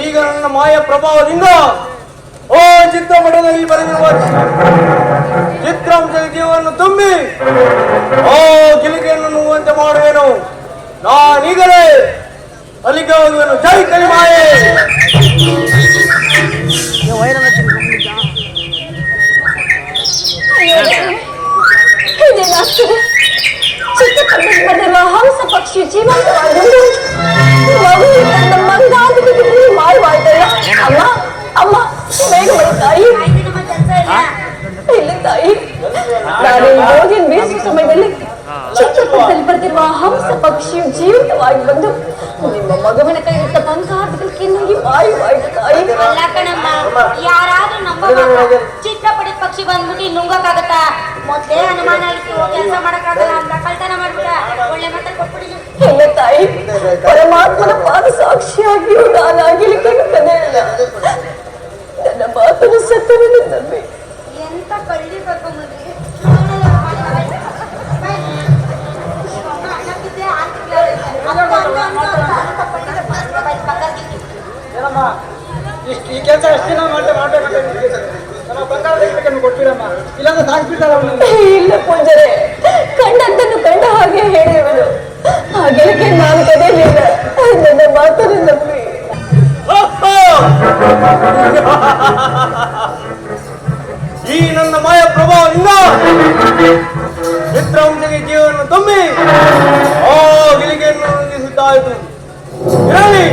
ಈಗ ನನ್ನ ಮಾಯ ಪ್ರಭಾವದಿಂದ ಓ ಚಿತ್ರಪಟದಲ್ಲಿ ಬರೆದಿರುವ ಚಿತ್ರಾಂಶ ಜೀವವನ್ನು ತುಂಬಿ ಓ ಗಿಲಿಗೆಯನ್ನು ನುಂಗುವಂತೆ ಮಾಡುವೆನು. ನಾನೀಗಲೇ ಅಲ್ಲಿಗೆ ಹೋಗುವೆನು. ಜೈ ಕಲಿಮಾಯೆ. ಚಿತ್ರಪಟದಲ್ಲಿ ಹಂಸ ಪಕ್ಷಿ ಜೀವಂತವಾಗುವುದು ಮಾಯವಾಯ್ತಲ್ಲ. ಅಮ್ಮ ಅಮ್ಮ ಬೇಗ ತಾಯಿ. ಇಲ್ಲ ತಾಯಿ, ನಾನು ಓದಿನ ಬೇಸಿಗೆ ಸಮಯದಲ್ಲಿ ಚಿತ್ರಪಟದಲ್ಲಿ ಬರ್ತಿರುವ ಹಂಸ ಪಕ್ಷಿಯು ಜೀವಿತವಾಗಿ ಬಂದು ನಿಮ್ಮ ಮಗುವಿನ ಕೈಗಿಟ್ಟ ಬಂಗಾರದಲ್ಲಿ ಮಾಯವಾಯ್ತು ತಾಯಿ. ಅಲ್ಲ ಕಣಮ್ಮ, ಯಾರಾದ್ರೂ ನಂಬ ಚಿತ್ರಪಟದ ಪಕ್ಷಿ ಬಂದ್ಬಿಟ್ಟು ನುಂಗಕ್ಕಾಗತ್ತಾ? ಮೊದ್ಲೇ ಅನುಮಾನ ಇತ್ತು, ಕೆಲಸ ಮಾಡಕ್ಕಾಗಲ್ಲ ಅಂತ ಕಳ್ತನ ಮಾಡ್ಬಿಟ್ಟ. ಒಳ್ಳೆ ಮತ ಕೊಟ್ಬಿಡಿ. ಇಲ್ಲ ತಾಯಿ, ಪರಮಾತ್ಮನ ಪಾದ ಸಾಕ್ಷಿಯಾಗಿಯೂ ನಾನಾಗಿಲಿಕ್ಕೆ ಇಲ್ಲ. ನನ್ನ ಮಾತನ್ನು ಸತ್ಯವನ್ನು ನಂಬಿ. ಎಂತ ಕಳ್ಳಿ ಕರ್ಕೊಂಡ್ಬಂದ್ರಿ. ಈ ಕೆಲಸ ಎಷ್ಟು ದಿನ ಕೊಡ್ತೀರಮ್ಮ, ಇಲ್ಲಾಂದ್ರೆ ಸಾಕ್ಬಿಡ್ತಾರ. ಇಲ್ಲ ಪೂಜರೆ, ಕಂಡಂತನ್ನು ಕಂಡ ಹಾಗೆ ಹೇಳಿರುವುದು. ಹಾಗೆ ನಾನು ಕದಲಿಲ್ಲ. ನನ್ನ ಮಾತನ್ನು ನಂಬಿ. ಈ ನನ್ನ ಮಾಯ ಪ್ರಭಾವದಿಂದ ಚಿತ್ರಾಂಶಕ್ಕೆ ಜೀವವನ್ನು ತುಂಬಿ ಓ ಗಿಲಿಗೆಯನ್ನು ನುಂಗಿಸುತ್ತಾಯಿತು. ಇರಲಿ,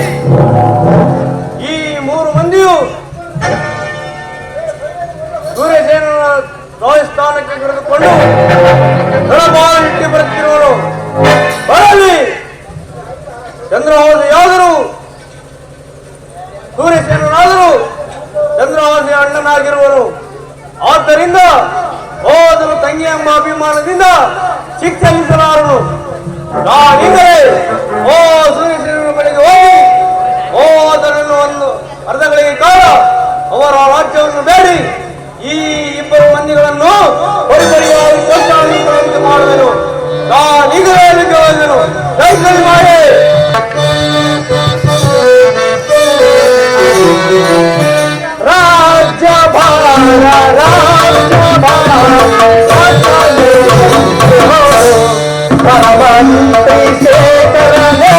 ಈ ಮೂರು ಮಂದಿಯು ಸೂರ್ಯಸೇನನ ರಾಜಸ್ಥಾನಕ್ಕೆ ಕರೆದುಕೊಂಡು ದಳಬಾಳಿಟ್ಟು ಬರುತ್ತಿರುವರು. ಬರಲಿ, ಚಂದ್ರಹಾಸೆಯಾದರೂ ಸೂರ್ಯಸೇನಾದರೂ ಚಂದ್ರಹಾಸೆಯ ಅಣ್ಣನಾಗಿರುವರು. ಆದ್ದರಿಂದ ಹೋದರು ತಂಗಿ ಎಂಬ ಅಭಿಮಾನದಿಂದ ಶಿಕ್ಷಿಸಲಾರನು. ನಾನೀಗಲೇ ಓ ಸೂರ್ಯಸೇನನ ಬಳಿಗೆ ಹೋಗಿ ಓ ಅದನ್ನು ಒಂದು ಅರ್ಧಗಳಿಗೆ ಕಾಲ ಅವರ ರಾಜ್ಯವನ್ನು ಬೇಡಿ ಈ ಇಬ್ಬರು ಮಂದಿಗಳನ್ನು ಪರಿಪರಿಯಾಗಿ ಮಾಡುವೆನು. ನಾನೀಗಲೇ ಅಲ್ಲಿಗೆ ಹೋದೆನು. ಜೈ ಕಲಿಮಾಯೆ. ರಾಜ್ಯಭಾರ ಭಗವಂತಿ ಶೇಖರನೇ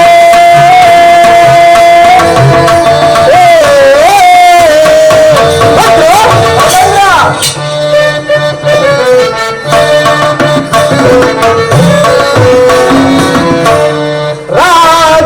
ರಾಜ್ಯಭಾರ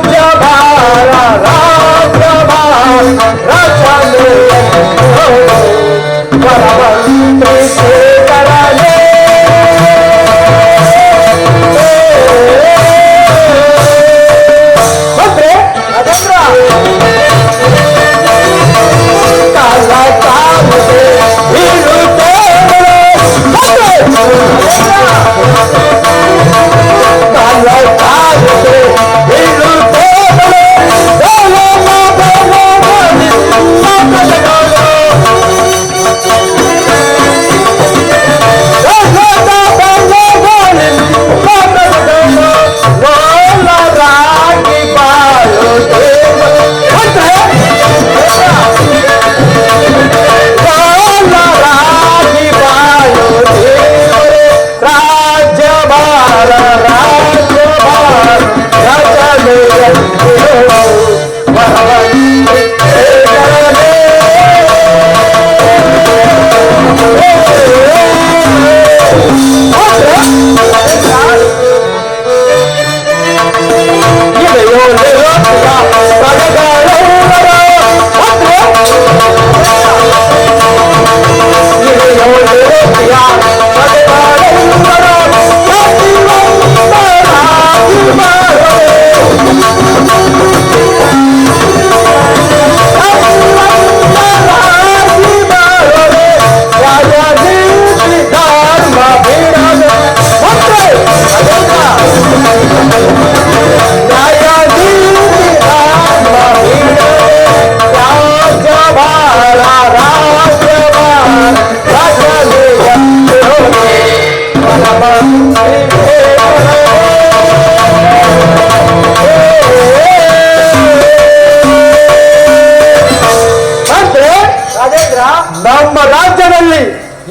ರಾಜೇಂದ್ರ, ನಮ್ಮ ರಾಜ್ಯದಲ್ಲಿ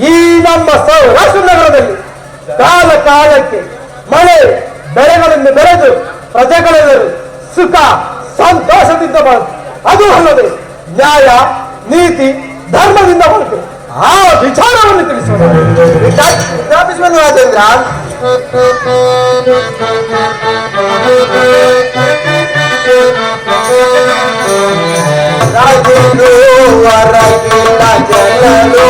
ಈ ನಮ್ಮ ಸೌರಾಷ್ಟ್ರ ನಗರದಲ್ಲಿ ಕಾಲ ಕಾಲಕ್ಕೆ ಮಳೆ ಬೆಳೆಗಳನ್ನು ಬೆಳೆದು ಪ್ರಜೆಗಳೆಲ್ಲರೂ ಸುಖ ಸಂತೋಷದಿಂದ ಬಾಳ್ತು. ಅದು ಅಲ್ಲದೆ ನ್ಯಾಯ ನೀತಿ ಧರ್ಮದಿಂದ ಬಾಳ್ತು. ಆ ವಿಚಾರವನ್ನು ತಿಳಿಸೋಣ. ವಿಜ್ಞಾಪಿಸುವುದು ರಾಜೇಂದ್ರ. ರಾಜೇಂದ್ರ ವರಗಿಲ್ಲ ಜನರು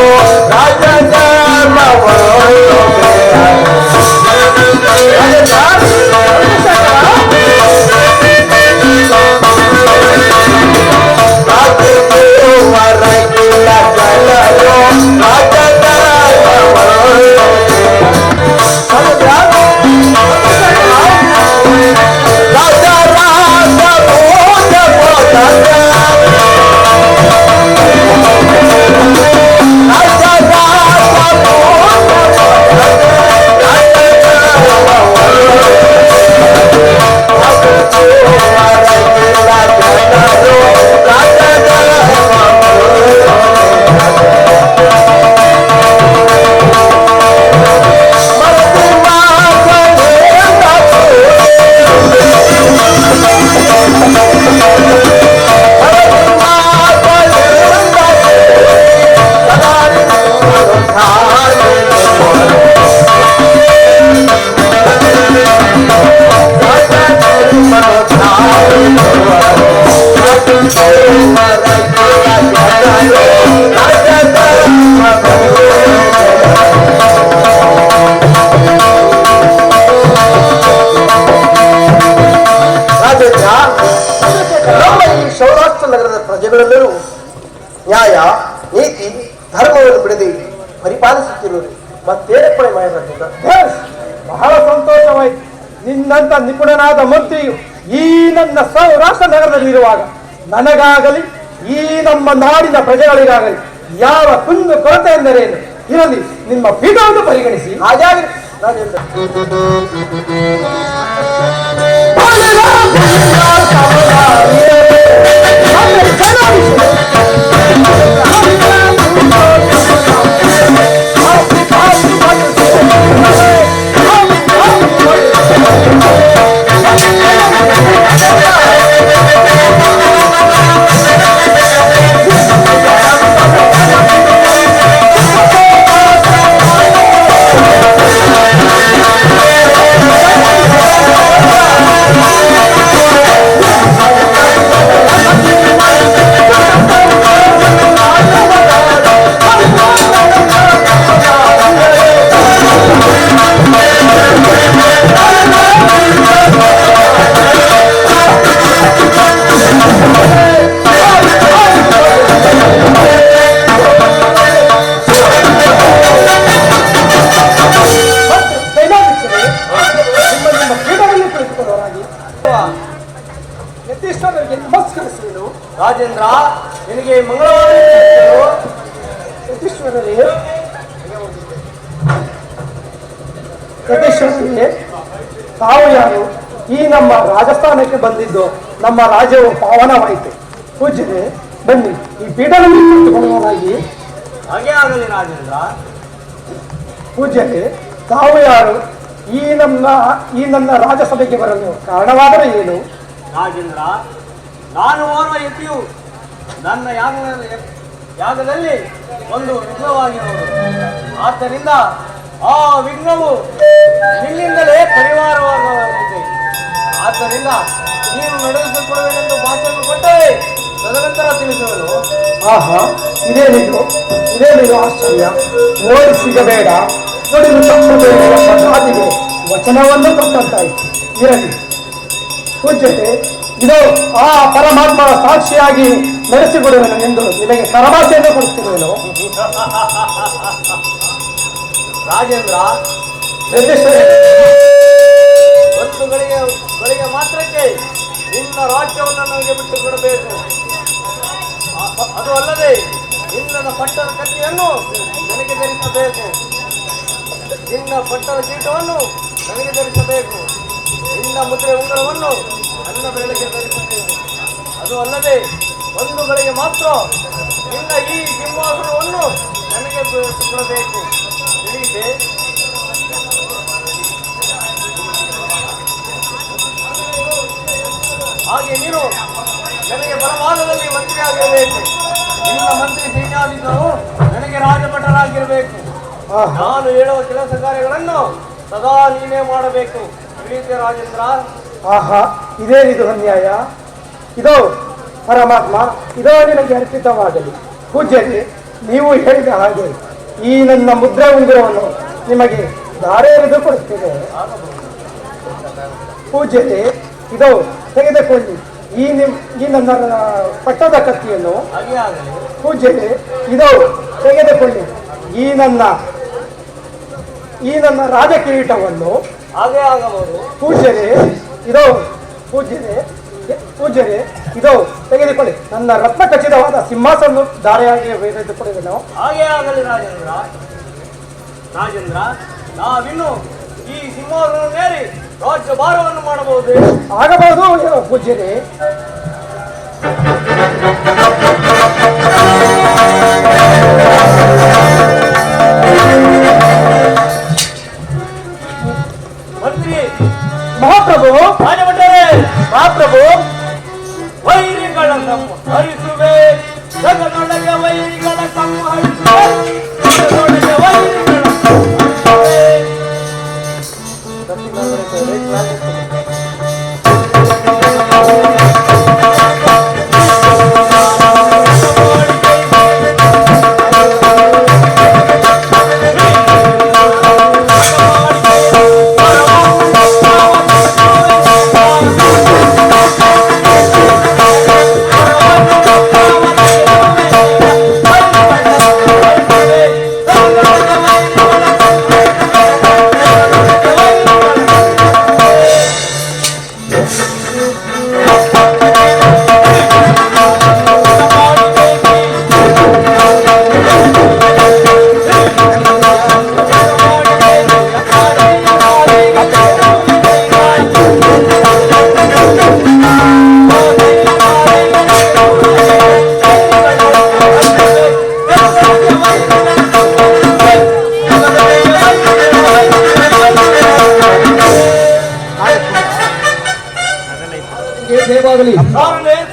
ಪ್ರಜೆಗಳೆಲ್ಲರೂ ನ್ಯಾಯ ನೀತಿ ಧರ್ಮವನ್ನು ಬಿಡದೆ ಪರಿಪಾಲಿಸುತ್ತಿರುವುದು ಮತ್ತೇರ್ಪಡೆ ಮಾಡಬೇಕು. ಬಹಳ ಸಂತೋಷವಾಯಿತು. ನಿನ್ನಂತ ನಿಪುಣನಾದ ಮಂತ್ರಿಯು ಈ ನನ್ನ ಸೌರಾಷ್ಟ್ರ ನಗರದಲ್ಲಿರುವಾಗ ನನಗಾಗಲಿ ಈ ನಮ್ಮ ನಾಡಿನ ಪ್ರಜೆಗಳಿಗಾಗಲಿ ಯಾವ ಕುಂದು ಕೊರತೆ ಎಂದರೇನು ಇರಲಿ, ನಿಮ್ಮ ಪೀಠವನ್ನು ಪರಿಗಣಿಸಿ. ಹಾಗಾಗಿ ರಾಜೇಂದ್ರ, ನಿನಗೆ ಮಂಗಳವಾರ ತಾವು ಯಾರು? ಈ ನಮ್ಮ ರಾಜಸ್ಥಾನಕ್ಕೆ ಬಂದಿದ್ದು ನಮ್ಮ ರಾಜ್ಯವು ಪಾವನವಾಯಿತು. ಪೂಜ್ಯರೇ, ಬನ್ನಿ ಈ ಪೀಠದಲ್ಲಿ ಕುಳಿತುಕೊಳ್ಳುವರಾಗಿ. ಹಾಗೆ ಆಗಲಿ ರಾಜೇಂದ್ರ. ಪೂಜ್ಯರೇ, ತಾವು ಯಾರು? ಈ ನನ್ನ ರಾಜಸಭೆಗೆ ಬರಲು ಕಾರಣವಾದರೆ ಏನು? ರಾಜೇಂದ್ರ, ನಾನು ಓರ್ವ ಯತಿಯು. ನನ್ನ ಯಾಗದಲ್ಲಿ ಒಂದು ವಿಘ್ನವಾಗಿರುವುದು. ಆದ್ದರಿಂದ ಆ ವಿಘ್ನವು ನಿನ್ನಿಂದಲೇ ಪರಿಹಾರವಾಗಲಿದೆ. ಆದ್ದರಿಂದ ನೀನು ನಡೆಸಿಕೊಡುವೆನೆಂದು ಮಾತನ್ನು ಕೊಟ್ಟರೆ ತದನಂತರ ತಿಳಿಸುವನು. ಆಹಾ, ಇದೇನಿದು ಆಶ್ಚರ್ಯ. ಓಡಿ ಸಿಗಬೇಡ, ನೋಡಿದು ತಪ್ಪಬೇಡ ಎಂಬ ಗಾದಿಗೆ ವಚನವನ್ನು ಕೊಟ್ಟಂತಾಯಿತು. ಇರಲಿ ಪೂಜ್ಯತೆ, ಇದು ಆ ಪರಮಾತ್ಮನ ಸಾಕ್ಷಿಯಾಗಿ ನಡೆಸಿಕೊಡುವೆನು ಎಂದು ನಿನಗೆ ಕರಮಾಸೆಯನ್ನು ಕೊಡುತ್ತಿರುವೆನು. ರಾಜೇಂದ್ರ, ಒಂದು ಗಳಿಗೆ ಮಾತ್ರಕ್ಕೆ ನಿನ್ನ ರಾಜ್ಯವನ್ನು ನನಗೆ ಬಿಟ್ಟು ಕೊಡಬೇಕು. ಅದು ಅಲ್ಲದೆ ನಿನ್ನ ಪಟ್ಟದ ಕತ್ತಿಯನ್ನು ನನಗೆ ಧರಿಸಬೇಕು. ನಿನ್ನ ಪಟ್ಟದ ಕೀಟವನ್ನು ನನಗೆ ಧರಿಸಬೇಕು, ನಿನ್ನ ಮುದ್ರೆ ಉಂಗುರವನ್ನು ನನ್ನ ಬೆರಳಿಗೆ ಧರಿಸಬೇಕು. ಅದು ಅಲ್ಲದೆ ಒಂದು ಗಳಿಗೆ ಮಾತ್ರ ನಿನ್ನ ಈ ಸಿಂಹಾಸನವನ್ನು ನನಗೆ ಕೊಡಬೇಕು, ತಿಳಿಯಿತೆ? ಹಾಗೆ ನೀನು ನನಗೆ ಬಲವಾದದಲ್ಲಿ ಮಂತ್ರಿ ಆಗಿರಬೇಕು. ನಿನ್ನ ಮಂತ್ರಿ ಸೈನ್ಯಾಧಿಕಾರವು ನನಗೆ ರಾಜಭಟರಾಗಿರಬೇಕು. ನಾನು ಹೇಳುವ ಕೆಲಸ ಕಾರ್ಯಗಳನ್ನು ಸದಾ ನೀನೇ ಮಾಡಬೇಕು, ತಿಳಿಯುತ್ತೆ ರಾಜೇಂದ್ರ? ಆಹಾ, ಇದೇನಿದು ಅನ್ಯಾಯ? ಇದೋ ಪರಮಾತ್ಮ, ಇದೋ ನಿನಗೆ ಅರ್ಪಿತವಾಗಲಿ. ಪೂಜ್ಯರೇ, ನೀವು ಹೇಳಿದ ಹಾಗೆ ಈ ನನ್ನ ಮುದ್ರೆ ಉಂಗುರವನ್ನು ನಿಮಗೆ ಧಾರೆ ಎರೆದು ಕೊಡುತ್ತೇನೆ. ಪೂಜ್ಯರೇ, ಇದೋ ತೆಗೆದುಕೊಳ್ಳಿ ಈ ನನ್ನ ಪಟ್ಟದ ಕತ್ತಿಯನ್ನು. ಪೂಜ್ಯರೇ, ಇದೋ ತೆಗೆದುಕೊಳ್ಳಿ ಈ ನನ್ನ ರಾಜ ಕಿರೀಟವನ್ನು. ಹಾಗೆ ಆಗಬಹುದು. ಪೂಜ್ಯರೇ, ಪೂಜ್ಯರೇ, ಇದೋ ತೆಗೆದುಕೊಳ್ಳಿ ನನ್ನ ರತ್ನ ಖಚಿತವಾದ ಸಿಂಹಾಸನ ಧಾರೆಯಾಗಿ ತೆಗೆದುಕೊಳ್ಳುವೆನು. ಹಾಗೆ ಆಗಲಿ ರಾಜೇಂದ್ರ. ನಾವಿನ್ನು ಈ ಸಿಂಹಾಸನವೇರಿ ರಾಜ್ಯ ಭಾರವನ್ನು ಮಾಡಬಹುದು. ಆಗಬಹುದು ಪೂಜ್ಯರೇ. ಮಂತ್ರಿ ಮಹಾಪ್ರಭು, ಮಹಾಪ್ರಭು, ವೈರಿಗಳ ಸಂಹರಿಸುವೆ, ಜಗದೊಳಗೆ ವೈರಿಗಳ ಸಂಹರಿಸುವೆ, ಜಗದೊಳಗೆ ವೈರಿಗಳ ಸಂಹರಿಸುವೆ.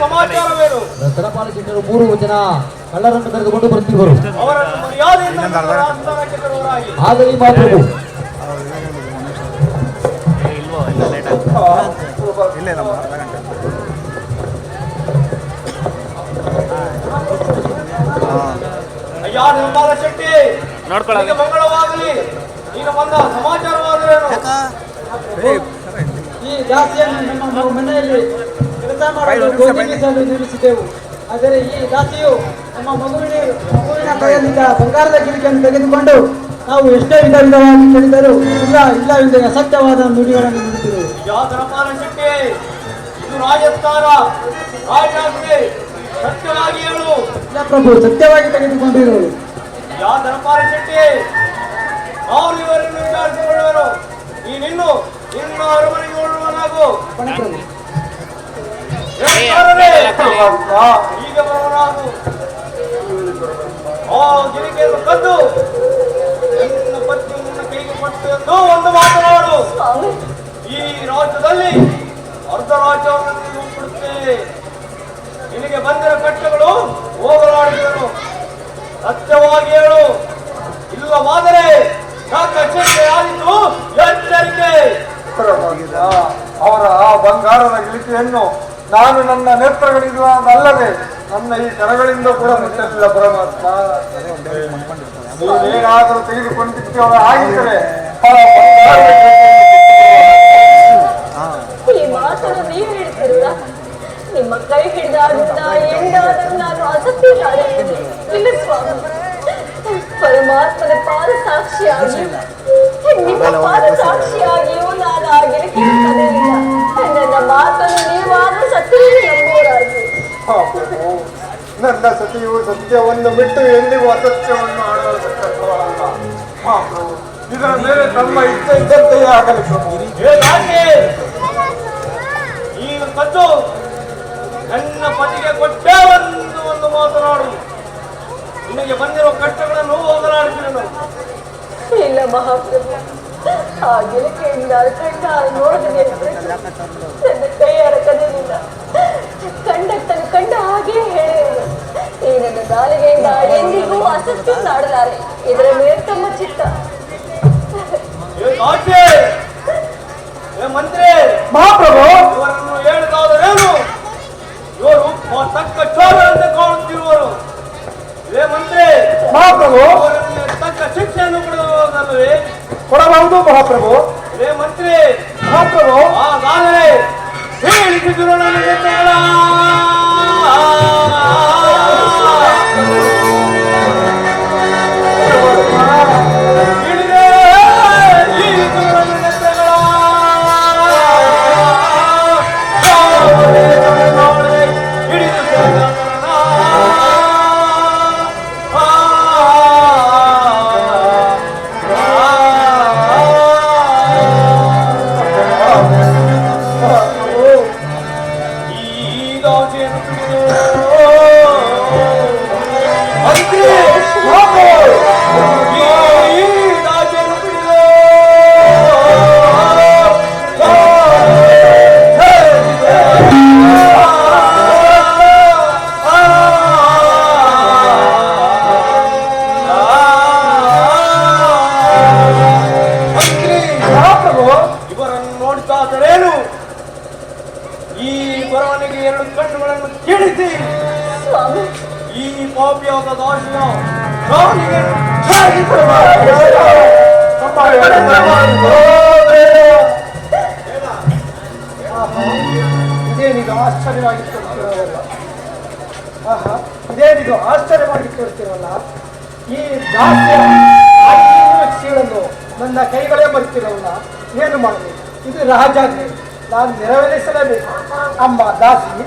ಸಮಾಚಾರವೇನು? ದಸರಾಪಾಲಕರು 3 ಜನ ಕಳ್ಳರನ್ನು ಕರೆದುಕೊಂಡು ಬರ್ತಿವರು. ಅವರನ್ನು ಮರ್ಯಾದೆಯಿಂದ ಆಸ್ಥಾನಕ್ಕೆ ತರುವರಾಗಿ. ಆಗಲಿ ಮಾತು. ಅಯ್ಯ ನಿರ್ಮಲ ಶೆಟ್ಟಿ, ನಿನಗೆ ಮಂಗಳವಾಗಲಿ. ಈಗ ಬಂದ ಸಮಾಚಾರವಾದರೇನು? ಈ ದಾಸಿಯನ್ನು ನಮ್ಮ ಮನೆಯಲ್ಲಿ ಕೆಲಸ ಮಾಡಲು ಗೋಜಿಸಲು ನಿಲ್ಲಿಸಿದೆವು. ಆದರೆ ಈ ದಾಸಿಯು ನಮ್ಮ ಮಗುವಿನ ಕೈಯಲ್ಲಿದ್ದ ಬಂಗಾರದ ಕಿರಿಕೆಯನ್ನು ತೆಗೆದುಕೊಂಡು ನಾವು ಎಷ್ಟೇ ವಿಧವಾಗಿ ಕೇಳಿದರೂ ಇಲ್ಲ ಎಂದು ಅಸತ್ಯವಾದ ನುಡಿಗಳನ್ನು ನುಡಿಸಿದೆವು. ಯಾದರಪಾಲ ಶೆಟ್ಟಿ, ಇದು ರಾಜಸ್ಥಾನ ರಾಜಾಸ್ತಿ, ಸತ್ಯವಾಗಿ ಹೇಳು. ಇಲ್ಲ ಪ್ರಭು, ಸತ್ಯವಾಗಿ ತೆಗೆದುಕೊಂಡಿರುವುದು. ಯಾದರಪಾಲ ಶೆಟ್ಟಿ, ನಾವು ಇವರನ್ನು ವಿಚಾರಿಸಿಕೊಳ್ಳುವರು. ನೀನಿನ್ನು ಇನ್ನ ಅರಮನೆಗೆ ಹೊರಡುವನಾಗು. ಈಗ ಬರುವನಾಗು. ಆ ಗಿರಿಕೆಯನ್ನು ಕದ್ದು ನಿನ್ನ ಪತ್ನಿ ನಿನ್ನ ಕೈಗೆ ಕೊಟ್ಟು ಎಂದು ಒಂದು ಮಾತನಾಡು. ಈ ರಾಜ್ಯದಲ್ಲಿ ಅರ್ಧ ರಾಜ್ಯವನ್ನು ನೀವು ಕೊಡುತ್ತೇವೆ. ನಿನಗೆ ಬಂದಿರೋ ಕಟ್ಟಗಳು ಹೋಗಲಾಡಿದರು. ಸತ್ಯವಾಗಿ ಹೇಳು, ಇಲ್ಲವಾದರೆ ಆದಿತ್ತು ಎಚ್ಚರಿಕೆ. ಅವರ ಆ ಬಂಗಾರದ ಇಳಿಕೆಯನ್ನು ನಾನು ನನ್ನ ನೇತ್ರಗಳಿಂದಲ್ಲದೆ ನನ್ನ ಈ ಕರಗಳಿಂದ ಕೂಡ ಮುಟ್ಟಲಿಲ್ಲ. ಪರಮಾತ್ಮ, ನೀವೇನಾದರೂ ತೆಗೆದುಕೊಂಡಿದ್ದೇವ ಆಗಿದ್ದರೆ ಈ ಮಾತನ್ನು ನೀವು ಹೇಳ್ತಿರಲ್ಲ, ನಿಮ್ಮ ಕೈ ಹಿಡಿದಾದ್ರಿಂದ ಎಂದಾದರೂ ನಾನು ಅಸತ್ಯಗಾರನಿದ್ದೆ. ಇಲ್ಲ ಸ್ವಾಮಿ, ಪರಮಾತ್ಮನ ಪಾದ ಸಾಕ್ಷಿಯಾಗಿ ನಿಮ್ಮ ಪಾದ ಸಾಕ್ಷಿಯಾಗಿಯೂ ನಾನು ಆಗಿನ ಕೇಳ್ತದೇನಿಲ್ಲ. ನನ್ನ ಮಾತನ್ನು ನೀವಾದರೂ ಸತ್ಯವನ್ನು ನಂಬೋರಾಗಿ. ನನ್ನ ಸತಿಯು ಸತ್ಯವನ್ನು ಬಿಟ್ಟು ಎಂದಿಗೂ ಅಸತ್ಯವನ್ನು ಆಡಲು ಇದರ ಮೇಲೆ ತಮ್ಮ ಇಚ್ಛೆ ಇದ್ದಂತೆಯೇ ಆಗಲಿ ಪ್ರಭು. ನೀನು ಕದ್ದು ನನ್ನ ಪತಿಗೆ ಕೊಟ್ಟೇ ಒಂದು ಮಾತನಾಡು. ನಿನಗೆ ಬಂದಿರೋ ಕಷ್ಟಗಳನ್ನು ಹೋಗಲಾಡಿಸಿದನು. ಇಲ್ಲ ಮಹಾಪ್ರಭು, ಆ ಗೆಳತಿಯಿಂದ ಕಂಡ ನೋಡಿದೆ ನನ್ನ ಕೈ ಅಡಕದೇನಿಲ್ಲ. ಕಂಡತ್ತನು ಕಂಡ ಹಾಗೆ ಹೇಳಿದರು. ಈ ನನ್ನ ನಾಲಿಗೆಯಿಂದ ಎಂದಿಗೂ ಅಸತ್ಯ ನಾಡಲಾರೆ. ಇದರ ಮೇಲೆ ತಮ್ಮ ಚಿತ್ತ. ಮಂತ್ರಿ ಮಹಾಪ್ರಭು, ಇವರನ್ನು ಹೇಳಿದಾದರೇನು? ಇವರು ತಕ್ಕ ಚೋರರಂತೆ ಕಾಣುತ್ತಿರುವರು. ಇದೇ ಮಂತ್ರಿ ಮಹಾಪ್ರಭು, ಅವರನ್ನು ತಕ್ಕ ಶಿಕ್ಷೆಯನ್ನು ಕೊಡಬಹುದಲ್ಲವೇ? ಕೊಡಬಹುದು ಮಹಾಪ್ರಭು. ಇದೇ ಮಂತ್ರಿ ಮಹಾಪ್ರಭು, ಹಾಗಾದರೆ ಹೇಳಿಸಿದ್ರು ನನ್ನ ನೆತ್ತಗಳ. ಇದೇನಿದು ಆಶ್ಚರ್ಯವಾಗಿ ತೋರಿಸ್ತಿರೋಲ್ಲ. ಇದೇನಿದು ಆಶ್ಚರ್ಯವಾಗಿ ತೋರಿಸ್ತಿರೋಲ್ಲ. ಈ ದಾಸ್ಯ ಶೀಳನ್ನು ನನ್ನ ಕೈಗಳೇ ಬರ್ತಿರೋಲ್ಲ. ಏನು ಮಾಡಬೇಕು? ಇದು ರಾಜಾಜ್ಞೆ, ನಾನು ನೆರವೇರಿಸಲೇಬೇಕು. ಅಮ್ಮ ದಾಸಿ,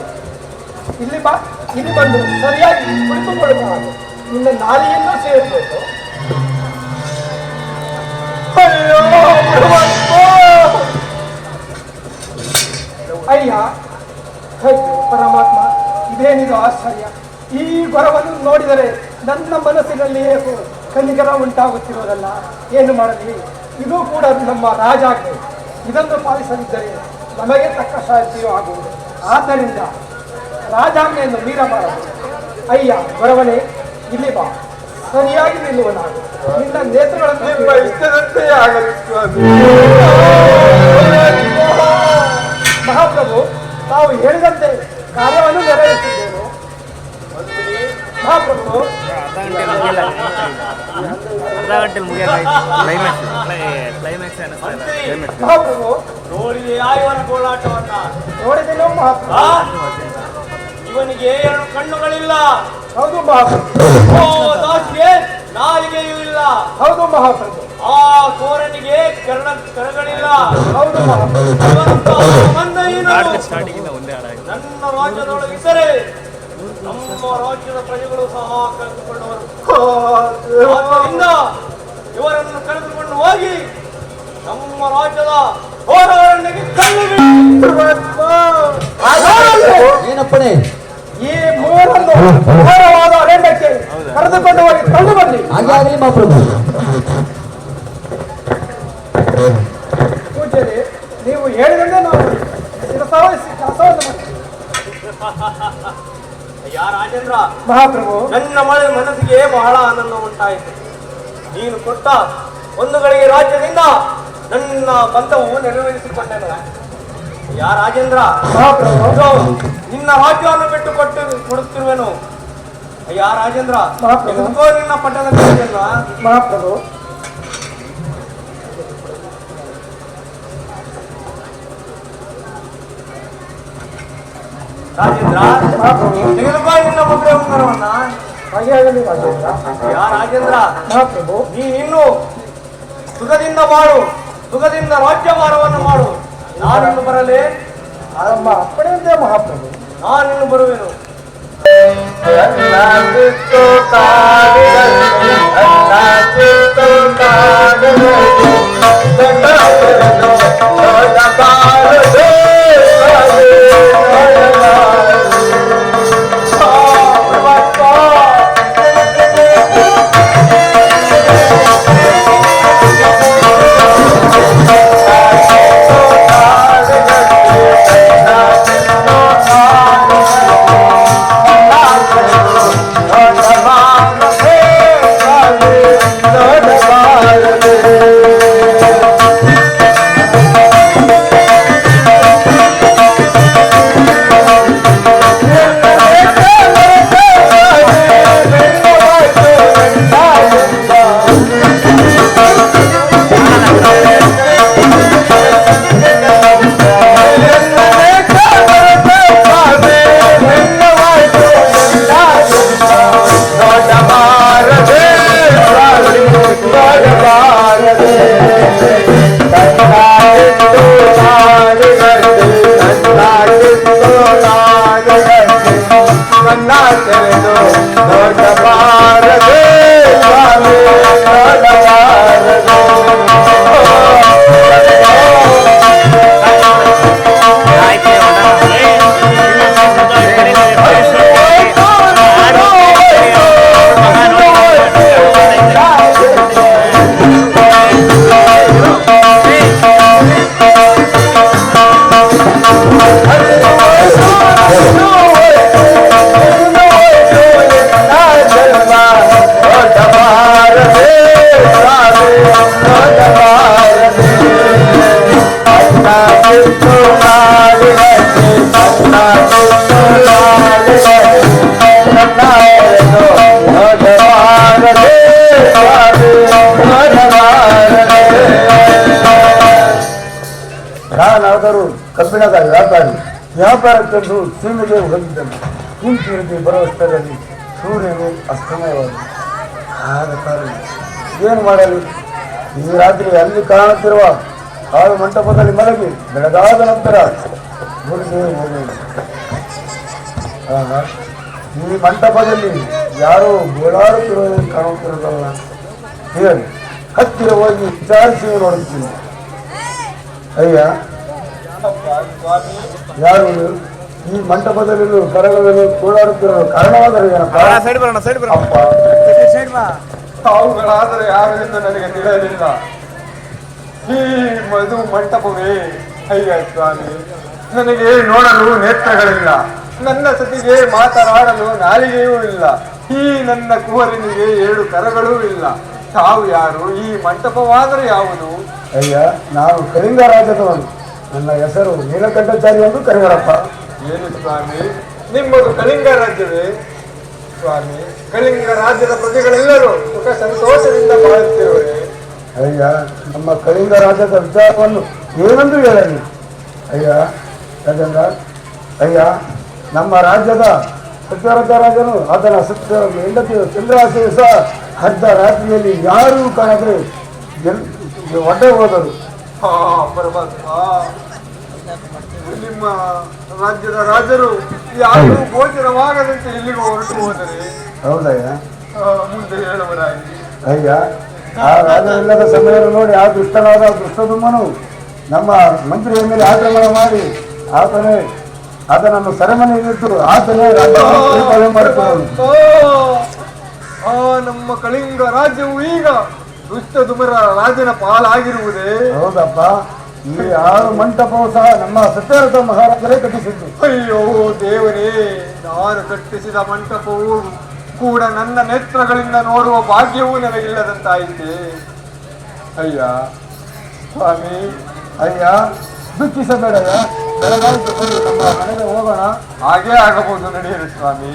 ಇಲ್ಲಿ ಬಾ. ಇಲ್ಲಿ ಬಂದು ಸರಿಯಾಗಿ ಕುಳಿತುಕೊಳ್ಳಬಾರದು. ನಿನ್ನ ನಾಲಿಯನ್ನು ಸೇರಿಸಬೇಕು. ಅಯ್ಯೋ ಅಯ್ಯ, ಪರಮಾತ್ಮ, ಇದೇನಿದು ಆಶ್ಚರ್ಯ. ಈ ಗೊರವನ್ನು ನೋಡಿದರೆ ನನ್ನ ಮನಸ್ಸಿನಲ್ಲಿ ಕನಿಕರ ಉಂಟಾಗುತ್ತಿರೋದಲ್ಲ. ಏನು ಮಾಡಲಿ? ಇದು ಕೂಡ ನಮ್ಮ ರಾಜಾಜ್ಞೆ. ಇದನ್ನು ಪಾಲಿಸದಿದ್ದರೆ ನಮಗೆ ತಕ್ಕ ಶಾಂತಿಯೂ ಆಗುವುದು. ಆದ್ದರಿಂದ ರಾಜಾಜ್ಞೆಯನ್ನು ಮೀರಬಾರದು. ಅಯ್ಯ ಗೊರವನೇ, ಇಲ್ಲಿ ಬಾ. ಸರಿಯಾಗಿ ನಿಲ್ಲುವ ನಾನು ನಿನ್ನ ನೇತ್ರಗಳನ್ನು ಇಷ್ಟದಂತೆ ಆಗಲಿ. ಮಹಾಪ್ರಭು, ನಾವು ಹೇಳಿದಂತೆ ಕಾರ್ಯವನ್ನು ನೆರವೇರಿಸಿದ್ದೇವೆ. ಮಹಾಪ್ರಭು, ಮಹಾಪ್ರಭು ನೋಡಿದೆ ಆಯುವನ ಗೋಳಾಟವನ್ನ. ನೋಡಿದೆನೋ ಮಹಾಪ್ರಭು. ಇವನಿಗೆ 2 ಕಣ್ಣುಗಳಿಲ್ಲ. ಹೌದು ಮಹಾಪ್ರಭು. ಓ ದಾಸಿಗೆ ನಾಲಿಗೆಯೂ ಇಲ್ಲ. ಹೌದು ಮಹಾಪ್ರಭು. ಆ ಕೋರನಿಗೆ ಕರಗಳಿಲ್ಲ. ಹೌದು ಮಹಾಪ್ರಭು. ನನ್ನ ರಾಜ್ಯದೊಳಗಿದ್ದರೆ ನಮ್ಮ ರಾಜ್ಯದ ಪ್ರಜೆಗಳು ಸಹ ಕರೆದುಕೊಂಡವರು. ಆದ್ದರಿಂದ ಇವರನ್ನು ಕರೆದುಕೊಂಡು ಹೋಗಿ ನಮ್ಮ ರಾಜ್ಯದ ಹೋರಾಟಕ್ಕೆ ಏನಪ್ಪಣೆ? ಈ ಮೂರನ್ನು ಘೋರವಾದ ಅರಣ್ಯಕ್ಕೆ ಕರೆದುಕೊಂಡು ಹೋಗಿ ತಂದು ಬನ್ನಿ. ಹಾಗೆ ಆಗಲಿ ಮಹಾಪ್ರಭು. ಪೂಜ್ಯರೇ, ನೀವು ಹೇಳಿದಂತೆ ನಾವು ಶಿರಸಾವಹಿಸಿ ಕೆಲಸವನ್ನು ಮಾಡ್ತೀವಿ. ಅಯ್ಯ ರಾಜೇಂದ್ರ, ಮಹಾಪ್ರಭು, ನನ್ನ ಮನಸ್ಸಿಗೆ ಬಹಳ ಆನಂದ ಉಂಟಾಯಿತು. ನೀನು ಕೊಟ್ಟ 1 ಗಳಿಗೆ ರಾಜ್ಯದಿಂದ ನನ್ನ ಬಂಧವು ನೆರವೇರಿಸಿಕೊಂಡೆನು. ಯಾ ರಾಜೇಂದ್ರ, ಮಹಾಪ್ರಭು, ನಿನ್ನ ರಾಜ್ಯವನ್ನು ಬಿಟ್ಟು ಕೊಡುತ್ತಿರುವೆನು. ಅಯ್ಯ ರಾಜೇಂದ್ರ, ಮಹಾಪ್ರಭು, ನಿನ್ನ ಪಟ್ಟಣ ಅಲ್ವಾ? ಮಹಾಪ್ರಭು, ರಾಜೇಂದ್ರ, ತೆಗೆದುಕೋ ನಿನ್ನ ಮುದ್ರೆ ಉಂಗುರವನ್ನ. ಹಾಗೆ ಆಗಲಿ ರಾಜೇಂದ್ರ. ಯಾ ರಾಜೇಂದ್ರ, ಮಹಾಪ್ರಭು, ನೀನಿನ್ನು ಸುಖದಿಂದ ಮಾಡು, ಸುಖದಿಂದ ರಾಜ್ಯಭಾರವನ್ನು ಮಾಡು. ನಾನಿನ್ನು ಬರಲೇ? ನಮ್ಮ ಅಪ್ಪಣೆಯಂತೆ ಮಹಾಪ್ರಭು. ನಾನಿನ್ನು ಬರುವೆನು. ನಾನಾದರೂ ಕಬ್ಬಿಣದ ವ್ಯಾಪಾರಕ್ಕೆಂದು ಸೀಮೆಗೆ ಹೋಗಿದ್ದನು. ಹಿಂತಿರುಗಿ ಬರುವಷ್ಟರಲ್ಲಿ ಸೂರ್ಯನು ಅಸ್ತಮಯವಾದ. ಆದ ಕಾರಣ ಏನು ಮಾಡಲು ಈ ರಾತ್ರಿ ಅಲ್ಲಿ ಕಾಣುತ್ತಿರುವ ಹಾಳು ಮಂಟಪದಲ್ಲಿ ಮಲಗಿ ಬೆಳಗಾದ ನಂತರ ಊರಿಗೆ ಹೋಗುವುದು. ಈ ಮಂಟಪದಲ್ಲಿ ಯಾರೋ ಗೋಳಾಡುತ್ತಿರುವುದನ್ನು ಕಾಣುತ್ತಿರೋದಲ್ಲ. ಹೇಳಿ ಹತ್ತಿರ ಹೋಗಿ ವಿಚಾರಿಸಿ ನೋಡುತ್ತೀನಿ. ಅಯ್ಯ, ಯಾರು ಈ ಮಂಟಪದಲ್ಲಿ ಕರಗಳಲ್ಲಿ ಗೋಳಾಡುತ್ತಿರೋ ಕಾರಣವಾದರೆ ಏನಪ್ಪ? ತಾವುಗಳಾದರೆ ಯಾರು ಎಂದು ನನಗೆ ತಿಳಿಯಲಿಲ್ಲ. ಈ ಮಧು ಮಂಟಪವೇ? ಅಯ್ಯ ಸ್ವಾಮಿ, ನನಗೆ ನೋಡಲು ನೇತ್ರಗಳಿಲ್ಲ, ನನ್ನ ಸತಿಗೆ ಮಾತನಾಡಲು ನಾಲಿಗೆಯೂ ಇಲ್ಲ, ಈ ನನ್ನ ಕುವರನಿಗೆ 7 ಕರಗಳೂ ಇಲ್ಲ. ತಾವು ಯಾರು? ಈ ಮಂಟಪವಾದರೆ ಯಾವುದು? ಅಯ್ಯ, ನಾನು ಕಳಿಂಗ ರಾಜ್ಯದವನು. ನನ್ನ ಹೆಸರು ನೀಲಕಂಠಚಾರಿ ಎಂದು ಕರೆಯರಪ್ಪ. ಏನು ಸ್ವಾಮಿ, ನಿಮ್ಮದು ಕಳಿಂಗ ರಾಜ್ಯವೇ? ಸ್ವಾಮಿ, ಕಳಿಂಗ ರಾಜ್ಯದ ಪ್ರಜೆಗಳೆಲ್ಲರೂ ಸುಖ ಸಂತೋಷದಿಂದ ಬಾಳುತ್ತಿರುವರೆ. ಅಯ್ಯ, ನಮ್ಮ ಕಳಿಂಗ ರಾಜ್ಯದ ವಿಚಾರವನ್ನು ಏನೆಂದು ಹೇಳಲಿ? ಅಯ್ಯ ರಾಜೇಂದ್ರ, ಅಯ್ಯ, ನಮ್ಮ ರಾಜ್ಯದ ಸತ್ಯರಾಜ ರಾಜನು ಆತನ ಸತ್ಯ ಹೆಂಡತಿಯ ಚಂದ್ರಾಸೆಯು ಸಹ ಅರ್ಧ ರಾತ್ರಿಯಲ್ಲಿ ಯಾರೂ ಕಾಣದೆ ಒಡ್ಡೆ ಹೋದರು. ಪರಮಾತ್ಮ, ನಿಮ್ಮ ರಾಜ್ಯದ ರಾಜರು ಯಾರು ಗೋಚರವಾಗದಂತೆ ಇಲ್ಲಿಗೆ ಹೊರಟು ಹೋದರೆ? ಹೌದಯ್ಯ, ಮುಂದೆ ಹೇಳುವರಾಗಿ. ಅಯ್ಯ, ಆ ರಾಜನಿಲ್ಲದ ಸಮಯವನ್ನು ನೋಡಿ ಆ ದುಷ್ಟನಾದ ದುಷ್ಟದುಮ್ಮನು ನಮ್ಮ ಮಂತ್ರಿಯ ಮೇಲೆ ಆಕ್ರಮಣ ಮಾಡಿ ಆತನನ್ನು ಸೆರೆಮನೆಯಲ್ಲಿಟ್ಟು ಆತನೇ ರಾಜ್ಯ ಮಾಡಿಕೊಳ್ಳಲು. ನಮ್ಮ ಕಳಿಂಗ ರಾಜ್ಯವು ಈಗ ದುಷ್ಟ ದುಮರ ರಾಜನ ಪಾಲಾಗಿರುವುದೇ? ಹೌದಪ್ಪ, ಈ 6 ಮಂಟಪವು ಸಹ ನಮ್ಮ ಸತ್ಯರಥ ಮಹಾರಾಜರೇ ಕಟ್ಟಿಸಿದ್ದು. ಅಯ್ಯೋ ದೇವರೇ, ನಾನು ಕಟ್ಟಿಸಿದ ಮಂಟಪವು ಕೂಡ ನನ್ನ ನೇತ್ರಗಳಿಂದ ನೋಡುವ ಭಾಗ್ಯವೂ ನನಗಿಲ್ಲದಂತಾಯಿತೆ. ಅಯ್ಯ ಸ್ವಾಮಿ, ಅಯ್ಯ ದುಃಖಿಸಬೇಡಯ್ಯ, ಬೆಳಗಾಯಿತು, ನಮ್ಮ ಮನೆಗೆ ಹೋಗೋಣ. ಹಾಗೇ ಆಗಬಹುದು, ನಡೆಯಲು ಸ್ವಾಮಿ.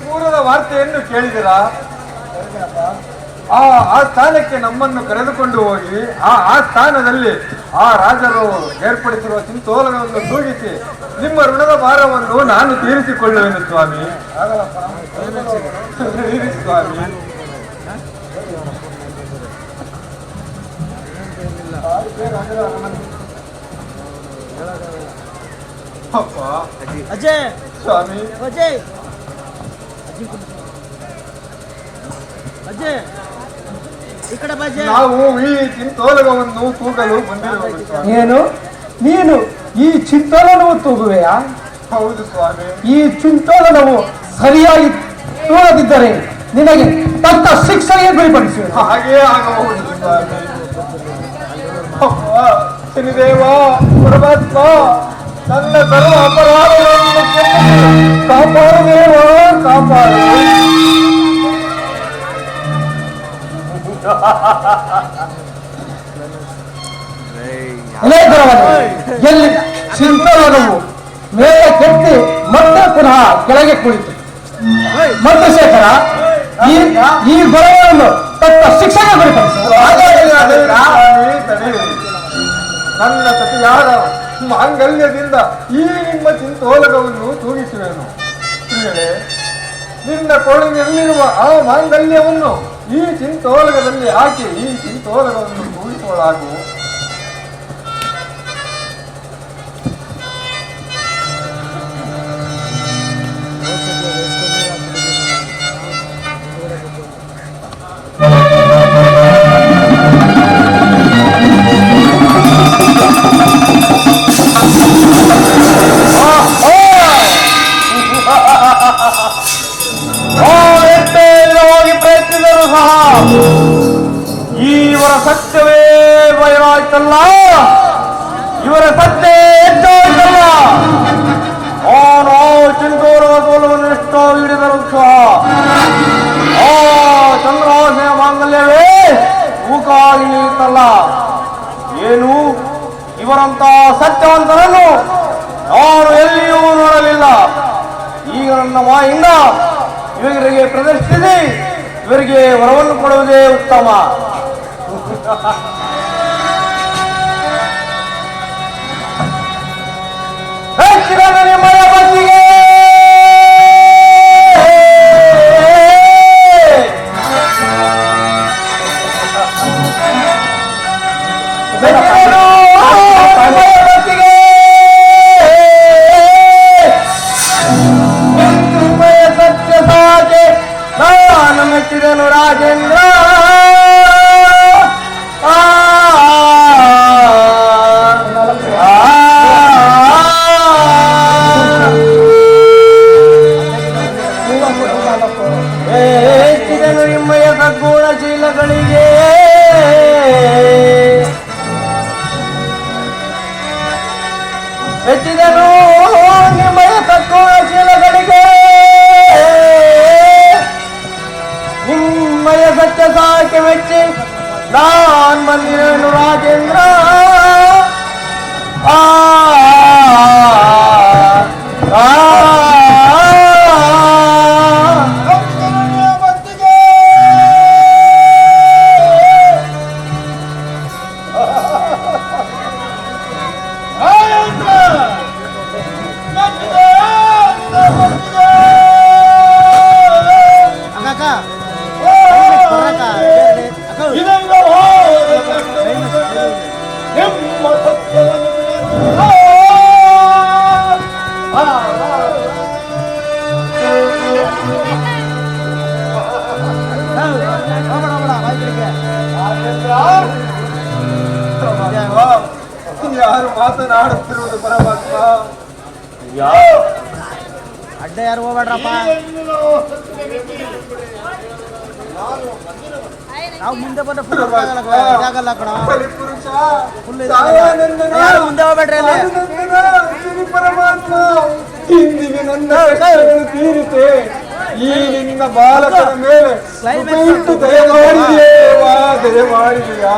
ಪೂರ್ವದ ವಾರ್ತೆಯನ್ನು ಕೇಳಿದಿರಾ? ಆ ಸ್ಥಾನಕ್ಕೆ ನಮ್ಮನ್ನು ಕರೆದುಕೊಂಡು ಹೋಗಿ ಆ ಸ್ಥಾನದಲ್ಲಿ ಆ ರಾಜರು ಏರ್ಪಡಿಸಿರುವ ಚಿಂತೋಲನವನ್ನು ತೂಗಿಸಿ ನಿಮ್ಮ ಋಣದ ಭಾರವನ್ನು ನಾನು ತೀರಿಸಿಕೊಳ್ಳುವೆನು ಸ್ವಾಮಿ. ಸ್ವಾಮಿ ಅಪ್ಪ ಅಜಯ್ ಸ್ವಾಮಿ ಅಜಯ್ ಅಜಯ್ ಈ ಕಡೆ ಬಜೆ. ನಾವು ಈ ಚಿಂತೋಲನವನ್ನು ತೂಗಲು ಬಂದಿರುವುದು ಸ್ವಾಮಿ. ನೀನು ಈ ಚಿಂತೋಲನವು ತೂಗುವೆಯಾ? ಹೌದು ಸ್ವಾಮಿ. ಈ ಚಿಂತೋಲನವು ಸರಿಯಾಗಿ ತೂಗದಿದ್ದರೆ ನಿನಗೆ ತಕ್ಕ ಶಿಕ್ಷೆಗೆ ಗುರಿಪಡಿಸುವೆ. ಹಾಗೇ ಆಗಬಹುದು ಸ್ವಾಮಿ. ಅಪ್ಪ ಶನಿದೇವ ಪರಮಾತ್ಮ ನನ್ನ ಸರ್ವ ಅಪರಾಧಗಳನ್ನು ಕಾಪಾಡುದೇವ ಕಾಪಾಡು. ಎಲ್ಲಿ ಚಿಂತೋಲನವು ಮೇಲೆ ಕೆತ್ತಿ ಮತ್ತೆ ಪುನಃ ಕೆಳಗೆ ಕುಳಿತು ಮತ್ತೆ ಶೇಖರ ಈ ಗೊರವನ್ನು ತಕ್ಕ ಶಿಕ್ಷೆಗೆ ಗುರಿಪಡಿಸು. ನನ್ನ ಸತಿಯಾದ ಮಾಂಗಲ್ಯದಿಂದ ಈ ನಿಮ್ಮ ಚಿಂತೋಲಕವನ್ನು ತೂಗಿಸುವೆನು. ಪ್ರಿಯರೇ, ನಿನ್ನ ಕೊಳಲಿನಲ್ಲಿರುವ ಆ ಮಾಂಗಲ್ಯವನ್ನು ಈ ಚಿಂತೋಲಕದಲ್ಲಿ ಹಾಕಿ ಈ ಚಿಂತೋಲಕವನ್ನು ತೂಗಿಸುವಳಾಗು. ಹೋಗಿ ಪ್ರಯತ್ನಿಸಿದರು ಸಹ ಇವರ ಸತ್ಯವೇ ಬಯಲಾಯ್ತಲ್ಲ, ಇವರ ಸತ್ಯ ಹೆಚ್ಚಾಯ್ತಲ್ಲ. ನಾವು ಚಿಂತೋಲದ ಸೋಲವನ್ನು ಎಷ್ಟೋ ಹಿಡಿದರು ಸಹ ಆ ಚಂದ್ರವಾಸೆಯ ಮಾಂಗಲ್ಯವೇ ತೂಕಾಗಿ ನಿಲ್ಲಿತಲ್ಲ. ಏನು ಇವರಂತ ಸತ್ಯವಂತರನ್ನು ನಾನು ಎಲ್ಲಿಯೂ ನೋಡಲಿಲ್ಲ. ಈಗ ನನ್ನ ಮಾಯಿಂದ ಇವರಿಗೆ ಪ್ರದರ್ಶಿಸಿ ಇವರಿಗೆ ವರವನ್ನು ಕೊಡುವುದೇ ಉತ್ತಮ. ನಿಮ್ಮಯ ಬಸ್ಸಿಗೆ ಸತ್ಯ ಸಾಕೆ ನಾನು ಮೆಚ್ಚಿದನು ರಾಜೇಂದ್ರ. ಹೆಚ್ಚಿದನು ನಿಮ್ಮಯ ಸದ್ಗುಣಶೀಲಗಳಿಗೆ ಹೆಚ್ಚಿದನು ನಿಮ್ಮಯ ಸದ್ಗುಣಶೀಲಗಳಿಗೆ ನಿಮ್ಮಯ ಸತ್ಯ ಸಾಕೆ ಮೆಚ್ಚಿ ನಾನ್ ಬಂದಿರೇನು ರಾಜೇಂದ್ರ. ಯಾರು ಮಾತನಾಡುತ್ತಿರುವುದು ಪರಮಾತ್ಮ? ಅಡ್ಡ ಯಾರು ಹೋಗ್ಬೇಡ್ರಪ್ಪ, ನಾವು ಮುಂದೆ ಬಂದ ಜಾಗಲ್ಲ ಕಣ. ಯಾರು ಮುಂದೆ ಹೋಗ್ಬೇಡ್ರಿ ಅಲ್ಲಿ. ಪರಮಾತ್ಮ ಇಂದಿಗೆ ನನ್ನ ತೀರಿತೆ ಈ ನಿನ್ನ ಬಾಲಕನ ಮೇಲೆ ದಯಮಾಡಿದೆಯಾ ದಯಮಾಡಿದೆಯಾ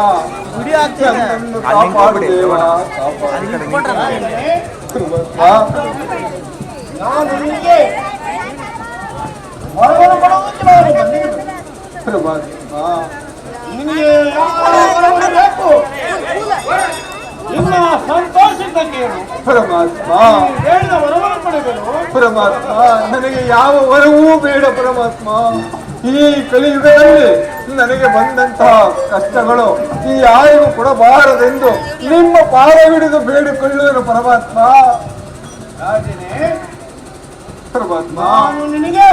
ಗುಡಿ ಆಗ್ತದೆ. ಕಾಪಾಡುದೇವಾ ನಾನು ನಿನಗೆ ವರವನ್ನು ಕೊಡುವುದಕ್ಕೆ ನಾನು ಬಂದಿರುವೆ. ಪರಮಾತ್ಮ ನಿನಗೆ ಯಾವ ವರವನ್ನು ಬೇಕು? ನಿನ್ನ ಸಂತೋಷದ ಕೇಳು. ಪರಮಾತ್ಮ ನೀನು ಹೇಳಿದ ವರವನ್ನು ಪಡೆಯಲು ಪರಮಾತ್ಮ ನನಗೆ ಯಾವ ವರವೂ ಬೇಡ ಪರಮಾತ್ಮ. ಈ ಕಲಿಯುಗದಲ್ಲಿ ನನಗೆ ಬಂದಂತಹ ಕಷ್ಟಗಳು ಈ ಯಾರಿಗೂ ಕೊಡಬಾರದೆಂದು ನಿಮ್ಮ ಪಾದ ಹಿಡಿದು ಬೇಡಿಕೊಳ್ಳುವೆನು ಪರಮಾತ್ಮ. ರಾಜನೇ, ಪರಮಾತ್ಮ ನಾನು ನಿನಗೆ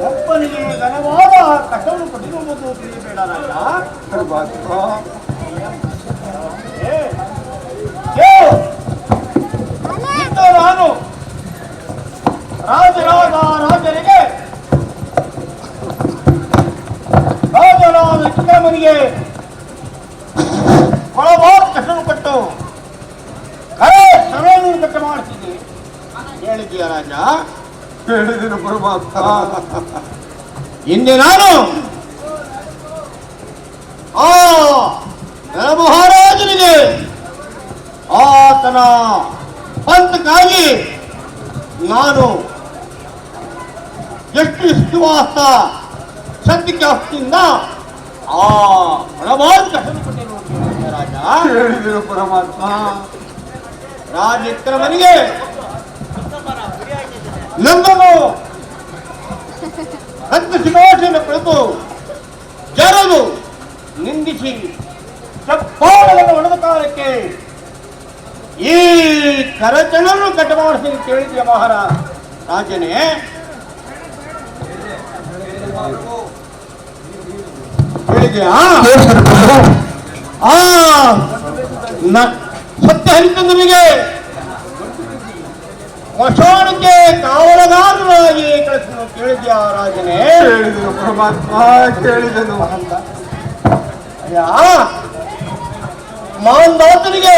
ಒಬ್ಬನಿಗೆ ಘನವಾದ ಕಷ್ಟವನ್ನು ಕೊಟ್ಟಿರುವುದು ತಿಳಿಯಬೇಡ ರಾಜ. ಪರಮಾತ್ಮ ಇಂದು ನಾನು ರಾಜರಾದ ರಾಜರಿಗೆ ರಾಜರಾದ ಚಿಕ್ಕಮ್ಮನಿಗೆ ಒಳಬಾದ ಕಷ್ಟವನ್ನು ಕೊಟ್ಟು ಕರೆ ಸಭೆಯನ್ನು ಕಟ್ಟ ಮಾಡ್ತಿದ್ದೆ. ಹೇಳಿದ್ದೀಯ ರಾಜ? ಹೇಳಿದೆನು ಪರಮಾತ್ಮ. ಹಿಂದೆ ನಾನು ಆ ಮಹಾರಾಜನಿಗೆ ಆತನ ಪಂಥಕ್ಕಾಗಿ ನಾನು ಎಷ್ಟು ವಿಶ್ವಾಸ ಸತ್ಯಕ್ಕೆ ಹಸ್ತಿಂದ ಆ ಹಣವಾದ ಕಷ್ಟವನ್ನು ಕೊಟ್ಟಿರುವುದು ರಾಜ. ಹೇಳಿದೆನು ಪರಮಾತ್ಮ. ರಾಜಕ್ರಮನಿಗೆ ನಮ್ಮನ್ನು ಹತ್ತು ಸಿಂಹಾಸನ ಕುಳಿತು ಜರದು ನಿಂದಿಸಿ ಚಪ್ಪಾಳೆಯನ್ನು ಹೊಡೆದ ಕಾಲಕ್ಕೆ ಈ ಕರಚನನ್ನು ಕಟ್ಟಮಾಡಿಸಿ ಕೇಳಿದ್ಯ ಮಹಾರಾಜನೇ. ಹೇಳಿದ್ಯಾ? ಸತ್ಯ ಹರಿಚಂದ್ರನಿಗೆ ವಶಾಣಕ್ಕೆ ಕಾವಲಗಾರರಾಗಿ ಕಳಿಸಲು ಕೇಳಿದ್ಯಾ ರಾಜನೇ? ಹೇಳಿದೆನು ಪರಮಾತ್ಮ. ಕೇಳಿದೆನು. ಮಾಂದಾತನಿಗೆ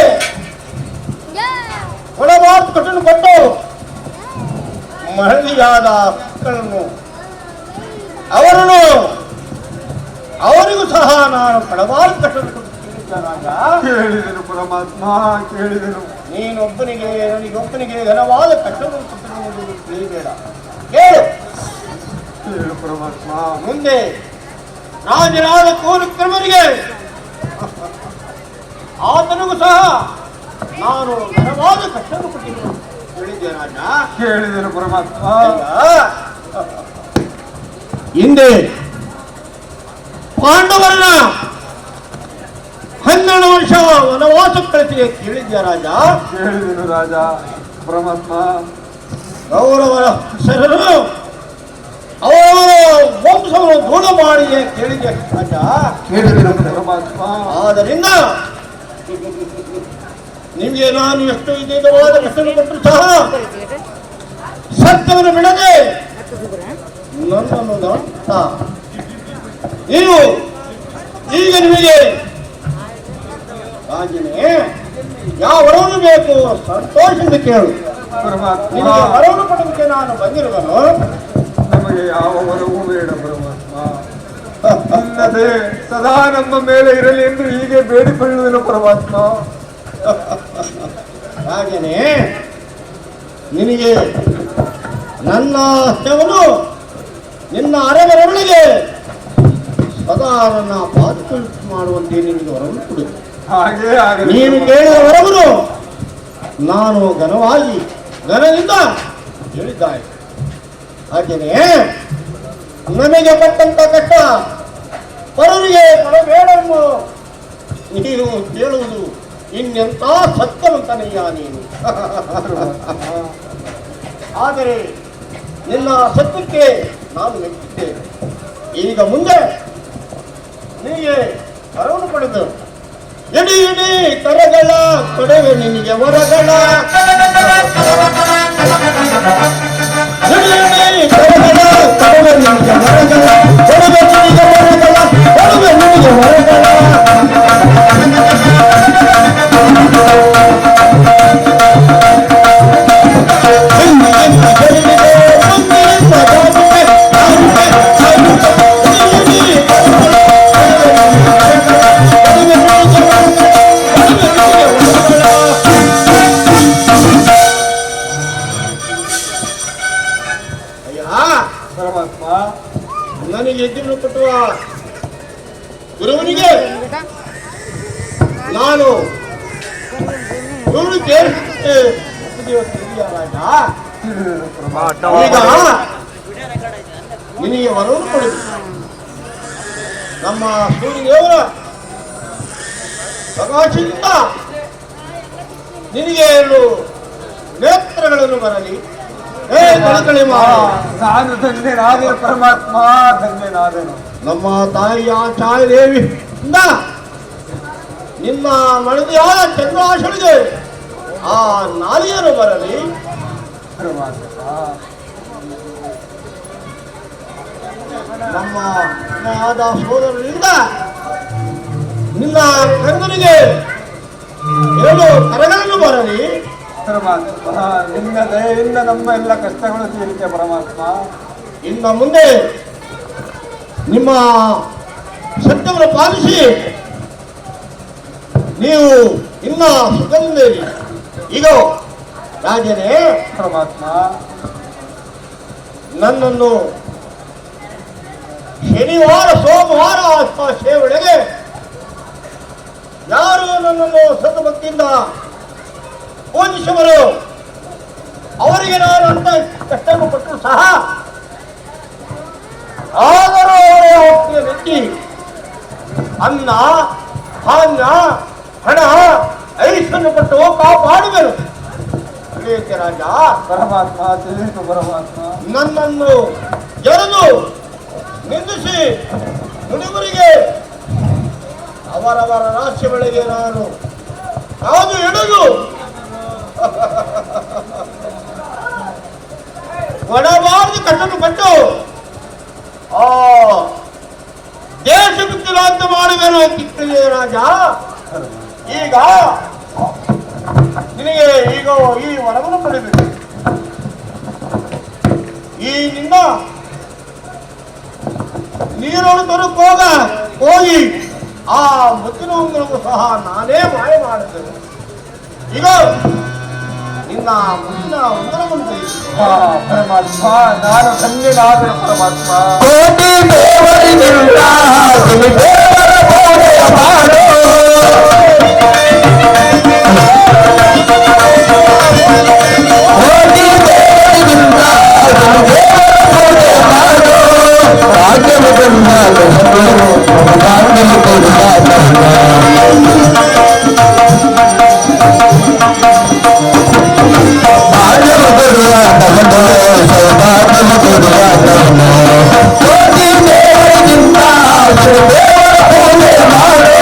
ಒಳಮಾತು ಕಟ್ಟನ್ನು ಕೊಟ್ಟು ಮಹಳಿಯಾದ ಮಕ್ಕಳನ್ನು ಅವರಿಗೂ ಸಹ ನಾನು ಕಳವಾದ ಕಟ್ಟನ್ನು ಕೊಟ್ಟು ಕೇಳಿದ್ದೆ ರಾಜ. ಕೇಳಿದೆನು ಪರಮಾತ್ಮ. ಕೇಳಿದೆನು. ನೀನೊಬ್ಬನಿಗೆ ನನಗೊಬ್ಬನಿಗೆ ಘನವಾದ ಕಟ್ಟವನ್ನು ಕೊಟ್ಟಿರುವುದು ತಿಳಿಯಬೇಡ. ಕೇಳು. ಹೇಳು ಪರಮಾತ್ಮ. ಮುಂದೆ ರಾಜರಾದ ಕೋರಕ್ರಮರಿಗೆ ಆತನಿಗೂ ಸಹ ನಾನು ಘನವಾದ ಕಷ್ಟವನ್ನು ಕೊಟ್ಟಿದ್ದು ಹೇಳಿದ್ದೆ ರಾಜ. ಕೇಳಿದೆನು ಪರಮಾತ್ಮ. ಹಿಂದೆ ಪಾಂಡವರನ್ನ 12 ವರ್ಷ ವನವಾಸ ಕಳಿಸಿ ಕೇಳಿದ್ಯ ರಾಜ. ಕೇಳಿದೆನು ರಾಜ. ಪರಮಾತ್ಮ ಗೌರವರ ಹೆಸರನ್ನು ಅವರ ವಂಶವನ್ನು ದೂರ ಮಾಡಿ ಕೇಳಿದ್ಯ ರಾಜ. ಕೇಳಿದೆನು ಪರಮಾತ್ಮ. ಆದ್ದರಿಂದ ನಿಮಗೆ ನಾನು ಎಷ್ಟು ವಿಧವಾದ ಕಷ್ಟವನ್ನು ಕೊಟ್ಟರು ಸಹ ಸತ್ಯವನ್ನು ಬಿಡದೆ ನನ್ನನ್ನು ದಾಟ ನೀವು ಈಗ ನಿಮಗೆ ರಾಜನೇ ಯಾವ ವರವನ್ನು ಬೇಕು ಸಂತೋಷದಿಂದ ಕೇಳು. ಪರಮಾತ್ಮ ನಿಮಗೆ ವರವನ್ನು ಕೊಡೋದಕ್ಕೆ ನಾನು ಬಂದಿರುವನು. ನಮಗೆ ಯಾವ ವರವೂ ಬೇಡ ಪರಮಾತ್ಮ. ಅಲ್ಲದೆ ಸದಾ ನಮ್ಮ ಮೇಲೆ ಇರಲಿ ಎಂದು ಹೀಗೆ ಬೇಡಿಕೊಳ್ಳುವೆನು ಪರಮಾತ್ಮ. ರಾಜನೇ ನಿನಗೆ ನನ್ನ ಹಸ್ತವನ್ನು ನಿನ್ನ ಅರಮನೆಗಳಿಗೆ ಸದಾ ನನ್ನ ಪಾದ ಮಾಡುವಂತೆ ನಿನಗೆ ವರವನ್ನು ಕೊಡು. ಹಾಗೇ ಆಗಲಿ. ನೀನು ಕೇಳಿದ ವರವನ್ನು ನಾನು ಘನದಿಂದ ಹೇಳಿದ್ದಾನೆ. ಹಾಗೆಯೇ ನಮಗೆ ಪಟ್ಟಂತ ಕಷ್ಟ ಪರರಿಗೆ ಕೊಡಬೇಡನ್ನು ನೀನು ಕೇಳುವುದು ಇನ್ನೆಂತ ಸತ್ಯವಂತನಯ್ಯ ನೀನು. ಆದರೆ ನಿನ್ನ ಸತ್ಯಕ್ಕೆ ನಾನು ಮೆಚ್ಚಿದ್ದೇನೆ. ಈಗ ಮುಂದೆ ನಿನಗೆ ವರವನ್ನು ಪಡೆದು ಎಡಿ ಎಡಿ ಕರಗಳ ಕೊಡುವೆ ನಿನಗೆ ವರಗಳ. ಎಡಿ ಎಡಿ ಕರಗಳ ಕೊಡುವೆ ನಿನಗೆ ವರಗಳ. ಕೊಡುವೆ ನಿನಗೆ ವರಗಳ. ಕೊಡುವೆ ನಿನಗೆ ವರಗಳ. ಪರಮಾತ್ಮ. ನನಗೆ ಎದ್ದಿನ್ನು ಕೊಟ್ಟುವ ಗುರುವನಿಗೆ ನಾನು ಗುರು ಕೇಳಿಸುತ್ತೆ ರಾಜ. ಈಗ ನಿನಗೆ ವರವನ್ನು ಕೊಡಬೇಕು. ನಮ್ಮ ಸೂರ್ಯದೇವರ ಪ್ರಕಾಶದಿಂದ ನಿನಗೆ 2 ನೇತ್ರಗಳನ್ನು ಬರಲಿ. ಕಳಕಳಿ ನಾನು ಧನ್ಯನಾದೆ ಪರಮಾತ್ಮ, ಧನ್ಯನಾದನು. ನಮ್ಮ ತಾಯಿಯ ಛಾಯಾದೇವಿಯಿಂದ ನಿನ್ನ ಮಳದಿಯಾದ ಚಂದ್ರಾಶನಿಗೆ ಆ ನಾಲಿಯನ್ನು ಬರಲಿ. ಪರಮಾತ್ಮ ನಮ್ಮ ಆದ ಸೋದರರಿಂದ ನಿನ್ನ ಕಂದನಿಗೆ 7 ಕರಗಳನ್ನು ಬರಲಿ. ಪರಮಾತ್ಮ ನಿನ್ನ ದಯೆಯಿಂದ ನಮ್ಮ ಎಲ್ಲ ಕಷ್ಟಗಳು ತೀರಿಕೆ ಪರಮಾತ್ಮ. ಇನ್ನು ಮುಂದೆ ನಿಮ್ಮ ಸತ್ಯವನ್ನು ಪಾಲಿಸಿ ನೀವು ಇನ್ನ ಸುಖದಿಂದ ಇರಿ. ಈಗ ರಾಜನೇ ಪರಮಾತ್ಮ ನನ್ನನ್ನು ಶನಿವಾರ ಸೋಮವಾರ ಸೇವೆಡೆಗೆ ಯಾರು ನನ್ನನ್ನು ಸದ್ಭಕ್ತಿಯಿಂದ ಪೂಜಿಸುವರು ಅವರಿಗೆ ನಾನು ಅಂತ ಕಷ್ಟವನ್ನು ಕೊಟ್ಟರು ಸಹ ಆದರೂ ಅವರ ಹೊಟ್ಟೆಯ ವ್ಯಕ್ತಿ ಅನ್ನ ಧಾನ್ಯ ಹಣ ಐಶ್ವರ್ಯ ಕೊಟ್ಟು ಕಾಪಾಡುವರು. ರಾಜ ಪರಮಾತ್ಮ ತಿಳಿಯಿತು ಪರಮಾತ್ಮ. ನನ್ನನ್ನು ಎಳೆದು ನಿಂದಿಸಿ ನುಡಿಗುರಿಗೆ ಅವರವರ ರಾಶಿ ಬೆಳೆಗೆ ನಾನು ಯಾವುದು ಎಳೆದು ಒಡಬಾರದು ಕಟ್ಟನ್ನು ಕಟ್ಟು ಆ ದೇಶ ಬಿಟ್ಟಿಲಾಂತ ಮಾಡುವೆನು ಅಂತಿದ್ದೇನೆ ರಾಜ. ಈಗ ನಿನಗೆ ಈಗ ಈ ವರವನ್ನು ಪಡಿಬೇಕು. ಈ ನಿನ್ನ ನೀರನ್ನು ತರಕ್ಕೆ ಹೋಗಿ ಆ ಮುತ್ತಿನ ಉಂಗುರವು ಸಹ ನಾನೇ ಮಾಯ ಮಾಡಿದ್ದೇನೆ. ಈಗ ನಿನ್ನ ಮುತ್ತಿನ ಉಂಗುರವನ್ನು ತೆಗೆದು ಪರಮಾತ್ಮ ನಾನು ಧನ್ಯನಾದನು ಪರಮಾತ್ಮ. ಕೋಟಿ ದೇವರಿಗಿಂತ ದೇವರ ಪೂಜೆಯ ಮಾಡು. ಕೋಟಿ ದೇವರಿಗಿಂತ ದೇವರ ಪೂಜೆಯ ಮಾಡು. ಭಾಗ್ಯವು ಬಂದಾಲು ಭಾಗ್ಯವು ಕೊಡುತ್ತಾನ. ಭಾಗ್ಯವು ಕೊಡುತ್ತಾನ, ಸೌಭಾಗ್ಯವು ಕೊಡುತ್ತಾನ. ಕೋಟಿ ದೇವರಿಗಿಂತ ದೇವರ ಪೂಜೆಯ ಮಾಡು.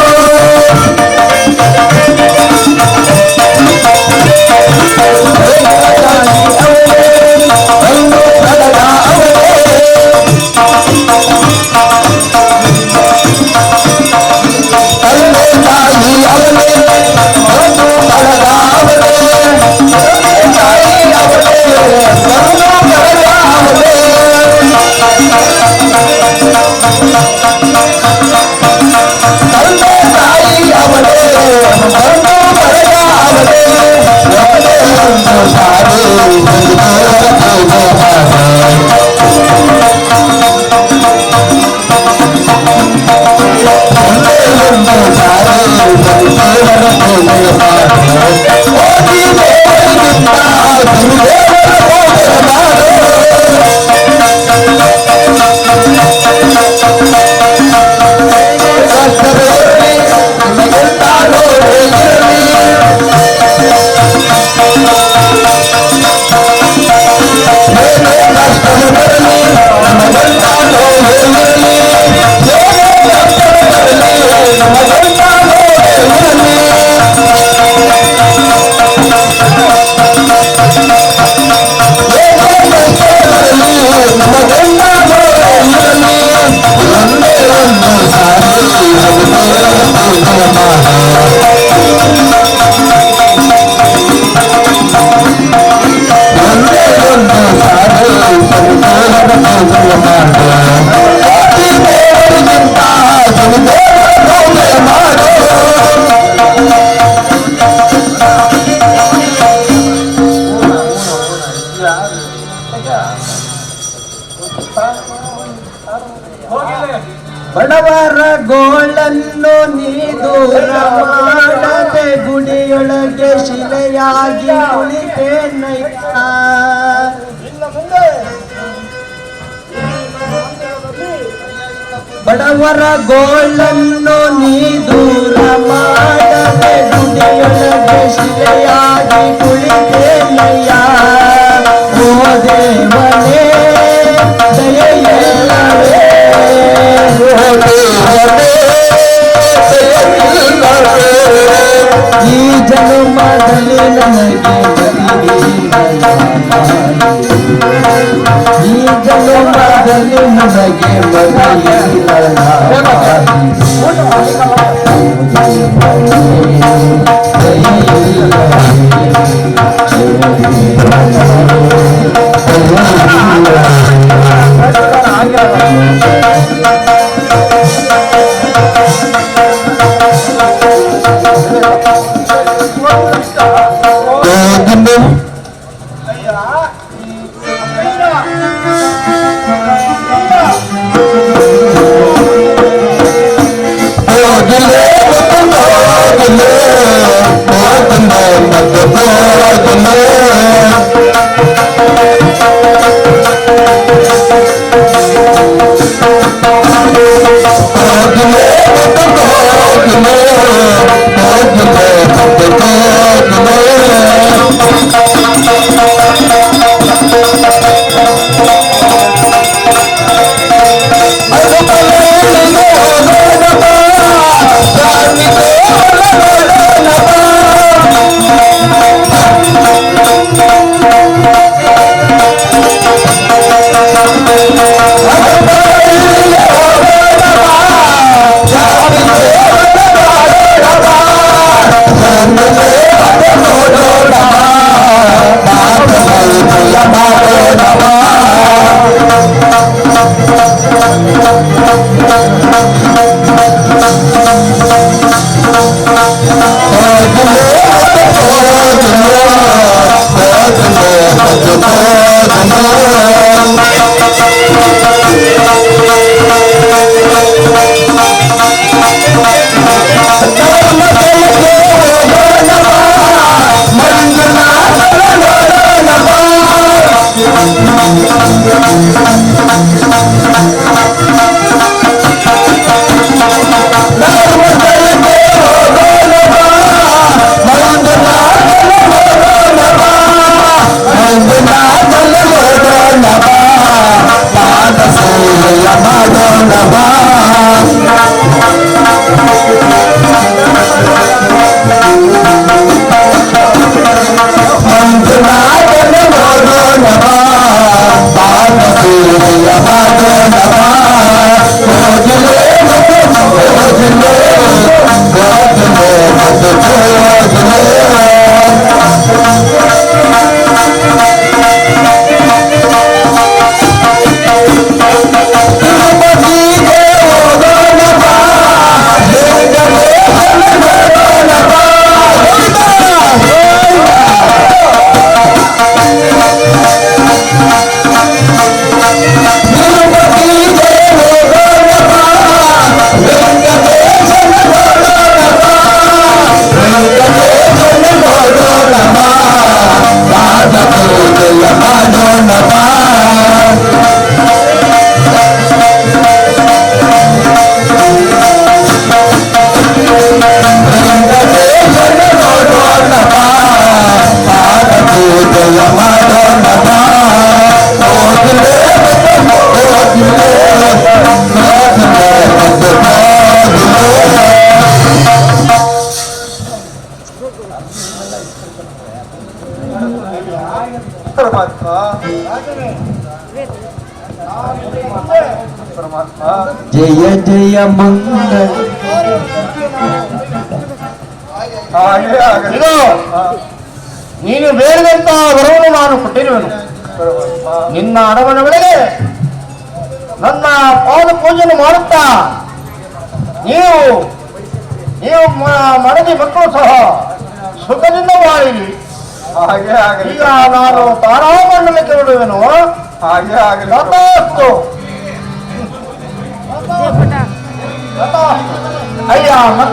ಬಡವರ ಗೋಳನ್ನು ನೀ ದೂರ ಮಾಡದೆ ಗುಡಿಯೊಳಗೆ ಶಿಲೆಯಾಗಿ ಕುಳಿತೇನಯ್ಯ. ಬಡವರ ಗೋಳನ್ನು ನೀ ದೂರ ಮಾಡದೆ ಗುಡಿಯೊಳಗೆ ಶಿಲೆಯಾಗಿ ಕುಳಿತೇನಯ್ಯ. ಓ ದೇವನೇ ದಯೆಯಿಲ್ಲವೇ, ಈ ಜನ್ಮದಲ್ಲಿ ನನಗೆ ಈ ಜನ್ಮದಲ್ಲಿ ನನಗೆ ಜಯ ಜಯ ಮಂಗಳ ಇದು ನೀನು ಬೇಡದಂತ ವರವನ್ನು ನಾನು ಕೊಟ್ಟಿರುವೆನು. ನಿನ್ನ ಅರಮನೆಗಳಿಗೆ ನನ್ನ ಪಾದ ಪೂಜೆಯನ್ನು ಮಾಡುತ್ತಾ ನೀವು ಮಡದಿ ಮಕ್ಕಳು ಸಹ ಸುಖದಿಂದ ಬಾಳಿರಿ. ಈಗ ನಾನು ತಾರಾಮಂಡಲಕ್ಕೆ ಬಿಡುವೆನು. ಹಾಗೆ ಆಗಲಿ.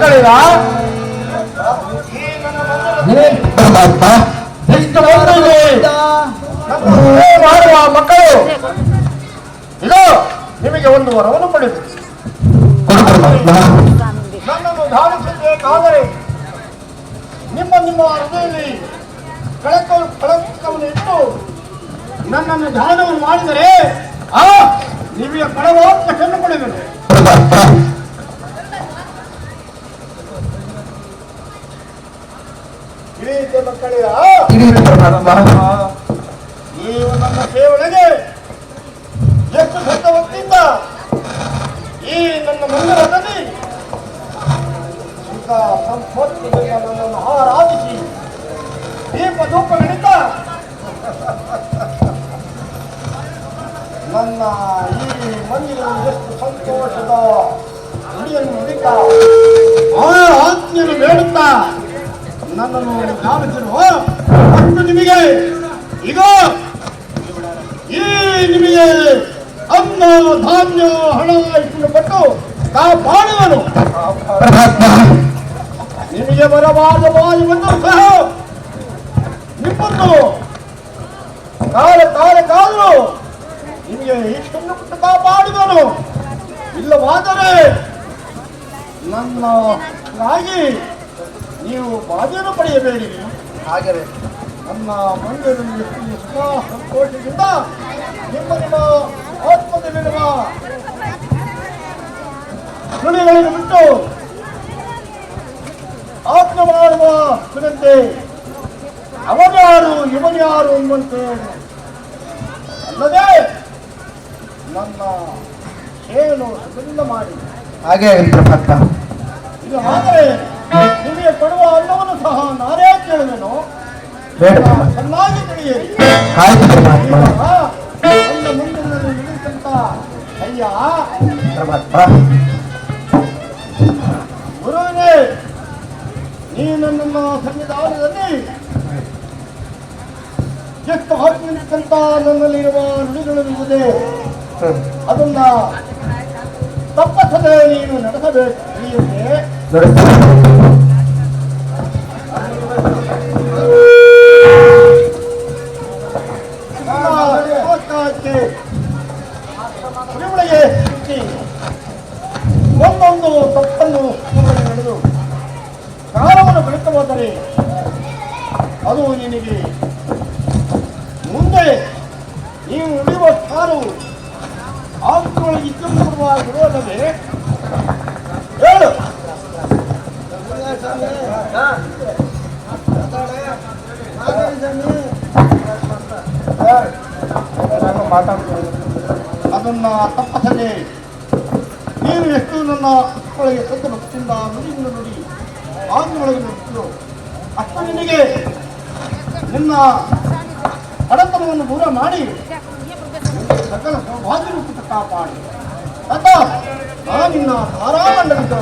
ಮಕ್ಕಳಿಗ ಎಷ್ಟು ಬಂದಿದೆ ಮಾಡುವ ಮಕ್ಕಳು ಇದು ನಿಮಗೆ ಒಂದು ವರವನ್ನು ಪಡೆದು ನನ್ನನ್ನು ಧಾವಿಸಬೇಕಾದರೆ ನಿಮ್ಮ ಹೃದಯದಲ್ಲಿ ಕಳಕವನ್ನು ಇಟ್ಟು ನನ್ನನ್ನು ಧ್ಯಾನವನ್ನು ಮಾಡಿದರೆ ನಿಮಗೆ ಕಳವಾದನ್ನು ಪಡೆದರು. ಹಿರಿಯ ಮಕ್ಕಳಿಗ ನೀವು ನನ್ನ ಸೇವನೆಗೆ ಎಷ್ಟು ಶ್ರದ್ಧವತ್ತಿಂದ ಈ ನನ್ನ ಮಂದಿರದಲ್ಲಿ ಸುಖ ಸಂಪತ್ತಿನಿಂದ ನನ್ನನ್ನು ಆರಾಧಿಸಿ ದೀಪ ಧೂಪಗಳಿಂದ ನನ್ನ ಈ ಮಂದಿರದಲ್ಲಿ ಎಷ್ಟು ಸಂತೋಷದ ನುಡಿಯನ್ನು ನುಡಿತಾ ಆಜ್ಞೆಯನ್ನು ಬೇಡುತ್ತಾ ನನ್ನನ್ನು ಧ್ಯಾನಿಸಿರುವ ಮತ್ತು ನಿಮಗೆ ಈಗ ಈ ನಿಮಗೆ ಅನ್ನ ಧಾನ್ಯ ಹಣ ಇಟ್ಟು ಕೊಟ್ಟು ಕಾಪಾಡುವನು. ನಿಮಗೆ ಬರಬಾರದ ಬಾಯುವನ್ನು ಸಹ ನಿಮ್ಮನ್ನು ಕಾಲು ನಿಮಗೆ ಇಷ್ಟನ್ನು ಕೊಟ್ಟು ಕಾಪಾಡುವನು. ಇಲ್ಲವಾದರೆ ನನ್ನಾಗಿ ನೀವು ಬಾಧ್ಯವನ್ನು ಪಡೆಯಬೇಡಿ. ಹಾಗೆಯೇ ನನ್ನ ಮಂದಿರದಲ್ಲಿ ಸುಖ ಸಂತೋಷದಿಂದ ನಿಮ್ಮ ಆತ್ಮದಲ್ಲಿರುವ ನುಡಿಗಳನ್ನು ಬಿಟ್ಟು ಆತ್ಮ ಮಾಡುವ ಸುನಂತೆ ಅವನ್ಯಾರು ಇವನ್ಯಾರು ಎಂಬಂತೆ ಅಲ್ಲದೆ ನನ್ನ ಸೇವೆಯನ್ನು ಸುಗಂಧ ಮಾಡಿ ಹಾಗೆ ಇದು ಆದರೆ ನಿಮಗೆ ಕೊಡುವ ಅನ್ನವನ್ನು ಸಹ ನಾನೇ ಕೇಳುವೆನು. ಚೆನ್ನಾಗಿ ತಿಳಿಯಿರಿ. ನನ್ನ ಮುಂದಿನಲ್ಲಿ ನಿಲ್ಲಿಸಂತ ಅಯ್ಯ ಗುರುವಿನೇ, ನೀನು ನನ್ನನ್ನು ಸಂವಿಧಾನದಲ್ಲಿ ಎಷ್ಟು ಆತ್ಮಿಕಂತ ನನ್ನಲ್ಲಿರುವ ನುಡಿಗಳಿರುವುದೇ ಅದನ್ನ ತಪ್ಪಸದೆ ನೀನು ನಡೆಸಬೇಕು. ತಿಳಿಯುತ್ತೆ ಒಂದೊಂದು ತಪ್ಪನ್ನು ನಡೆದು ಕಾಲವನ್ನು ಬೆಳೆಸಬಹುದರೆ ಅದು ನಿನಗೆ ಮುಂದೆ ನೀವು ಉಳಿಯುವ ಕಾಲವು ಆತ್ಮಗಳಿಗೆ ಇದ್ದು ಕೊಡುವುದಲ್ಲದೆ ಹೇಳು. ಅದನ್ನ ತಪ್ಪಸದೆ ನೀನು ಎಷ್ಟು ನನ್ನ ಮಕ್ಕಳಿಗೆ ಸದ್ದ ಭಕ್ತಿಯಿಂದ ನುಡಿಯಿಂದ ನುಡಿ ಆಜ್ಞೆಗಳಿಗೆ ನುಡಿಸಿದ್ರು ಅಷ್ಟು ನಿನಗೆ ನಿನ್ನ ಹಡತನವನ್ನು ದೂರ ಮಾಡಿ ಸಕಲ ಸೌಭಾಗ್ಯ ಕಾಪಾಡಿ ಅದ ನಿನ್ನ ತಾರಾಮಂಡಲಿತ